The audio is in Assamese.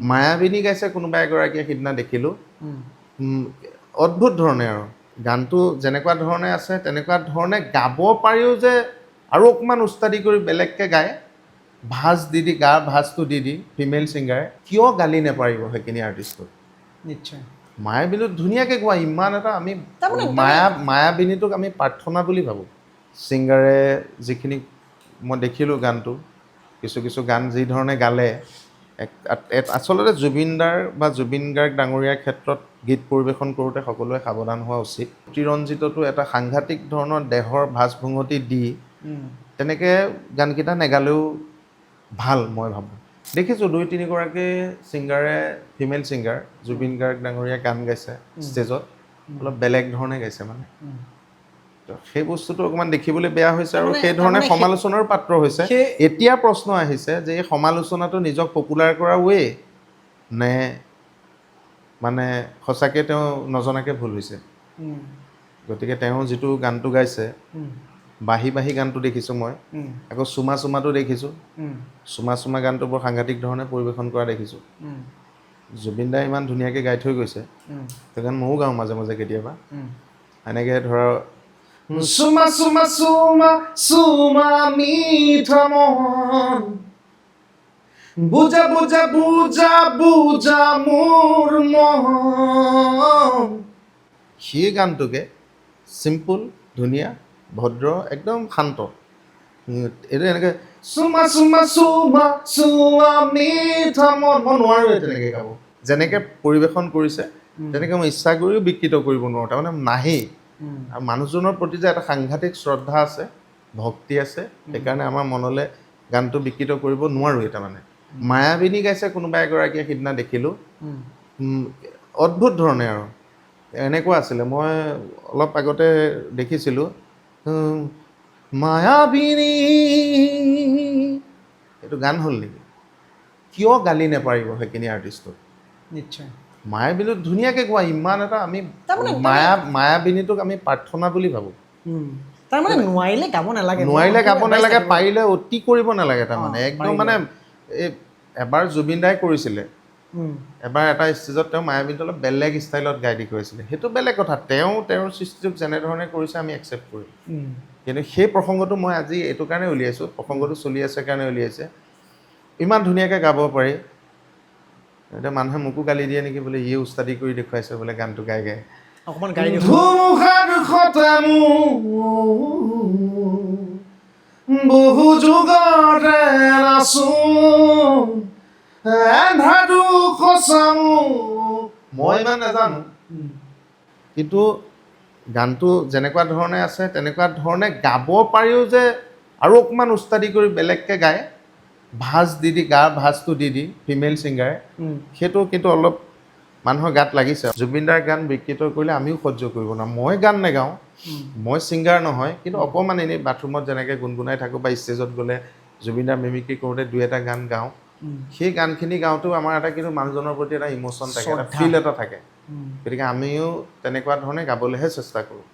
মায়াবিনী গাইছে কোনোবা এগৰাকীয়ে সিদিনা দেখিলোঁ অদ্ভুত ধৰণে আৰু গানটো যেনেকুৱা ধৰণে আছে তেনেকুৱা ধৰণে গাব পাৰিও যে আৰু অকণমান উস্তাদি কৰি বেলেগকৈ গায় ভাজ দি গাৰ ভাজটো দি ফিমেল ছিংগাৰে কিয় গালি নেপাৰিব সেইখিনি আৰ্টিষ্টক নিশ্চয় মায়াবিনীত ধুনীয়াকৈ গোৱা ইমান এটা আমি তাৰমানে মায়াবিনীটোক আমি প্ৰাৰ্থনা বুলি ভাবোঁ ছিংগাৰে যিখিনি মই দেখিলোঁ গানটো কিছু গান যি ধৰণে গালে আচলতে জুবিনদাৰ বা জুবিন গাৰ্গ ডাঙৰীয়াৰ ক্ষেত্ৰত গীত পৰিৱেশন কৰোঁতে সকলোৱে সাৱধান হোৱা উচিত অতিৰঞ্জিতটো এটা সাংঘাতিক ধৰণৰ দেহৰ ভাঁজ-ভুঙতি দি তেনেকৈ গানকেইটা নেগালেও ভাল মই ভাবোঁ দেখিছোঁ 2-3গৰাকী ছিংগাৰে ফিমেল ছিংগাৰ জুবিন গাৰ্গ ডাঙৰীয়াই গান গাইছে ষ্টেজত অলপ বেলেগ ধৰণে গাইছে মানে সেই বস্তুটো অকণমান দেখিবলৈ বেয়া হৈছে আৰু সেই ধৰণে সমালোচনাৰ পাত্ৰ হৈছে এতিয়া প্ৰশ্ন আহিছে যে এই সমালোচনাটো নিজক পপুলাৰ কৰা ৱে নে মানে সঁচাকৈ তেওঁ নজনাকৈ ভুল হৈছে গতিকে তেওঁ যিটো গানটো গাইছে বাঁহী গানটো দেখিছোঁ মই আকৌ চুমাটো দেখিছোঁ চুমা গানটো বৰ সাংঘাতিক ধৰণে পৰিৱেশন কৰা দেখিছোঁ জুবিন দাই ইমান ধুনীয়াকৈ গাই থৈ গৈছে সেই গান ময়ো গাওঁ মাজে মাজে কেতিয়াবা এনেকৈ ধৰা চুমা মিঠা মন বুজা মোৰ মন সেই গানটোকে চিম্পুল ধুনীয়া ভদ্ৰ একদম শান্ত এইটো এনেকৈ চুমা মিঠা মন মই নোৱাৰোঁ তেনেকৈ গাব যেনেকৈ পৰিৱেশন কৰিছে তেনেকৈ মই ইচ্ছা কৰিও বিকৃত কৰিব নোৱাৰোঁ তাৰমানে নাহেই আৰু মানুহজনৰ প্ৰতি যে এটা সাংঘাতিক শ্ৰদ্ধা আছে ভক্তি আছে সেইকাৰণে আমাৰ মনলৈ গানটো বিকৃত কৰিব নোৱাৰোঁ তাৰমানে মায়াবিনী গাইছে কোনোবা এগৰাকীয়ে সিদিনা দেখিলোঁ অদ্ভুত ধৰণে আৰু এনেকুৱা আছিলে মই অলপ আগতে দেখিছিলোঁ মায়াবিনী এইটো গান হ'ল নেকি কিয় গালি নেপাৰিব সেইখিনি আৰ্টিষ্টক নিশ্চয় মায়াবিনীত ধুনীয়াকৈ গোৱা ইমান এটা আমি মায়াবিনীটোক আমি প্ৰাৰ্থনা বুলি ভাবোঁ তাৰমানে নোৱাৰিলে গাব নালাগে পাৰিলে অতি কৰিব নালাগে তাৰমানে একদম মানে এই এবাৰ জুবিন দাই কৰিছিলে এবাৰ এটা ষ্টেজত তেওঁ মায়াবিনীটো অলপ বেলেগ ষ্টাইলত গাই দি কৰিছিলে সেইটো বেলেগ কথা তেওঁৰ সৃষ্টিটোক যেনেধৰণে কৰিছে আমি একচেপ্ট কৰিম কিন্তু সেই প্ৰসংগটো মই আজি এইটো কাৰণে উলিয়াইছোঁ প্ৰসংগটো চলি আছে কাৰণে উলিয়াইছে ইমান ধুনীয়াকৈ গাব পাৰি এতিয়া মানুহে মোকো গালি দিয়ে নেকি বোলে ইয়ে উস্তাদি কৰি দেখুৱাইছে বোলে গানটো গাই অকণমান গাই বহু যুগৰে নাচোঁ এন্ধাৰটো সঁচাওঁ মই ইমান নাজানো কিন্তু গানটো যেনেকুৱা ধৰণে আছে তেনেকুৱা ধৰণে গাব পাৰিও যে আৰু অকণমান উস্তাদি কৰি বেলেগকৈ গায় ভাজ দি গাৰ ভাজটো দি ফিমেল ছিংগাৰে সেইটো কিন্তু অলপ মানুহৰ গাত লাগিছে জুবিনদাৰ গান বিকৃত কৰিলে আমিও সহ্য কৰিব নোৱাৰোঁ মই গান নেগাওঁ মই ছিংগাৰ নহয় কিন্তু অকণমান এনেই বাথৰুমত যেনেকৈ গুণগুণাই থাকোঁ বা ষ্টেজত গ'লে জুবিনদাৰ মিমিক্ৰি কৰোঁতে 2-এটা গান গাওঁ সেই গানখিনি গাওঁতেও আমাৰ এটা কিন্তু মানুহজনৰ প্ৰতি এটা ইম'শ্যন থাকে এটা ফিল এটা থাকে গতিকে আমিও তেনেকুৱা ধৰণে গাবলৈহে চেষ্টা কৰোঁ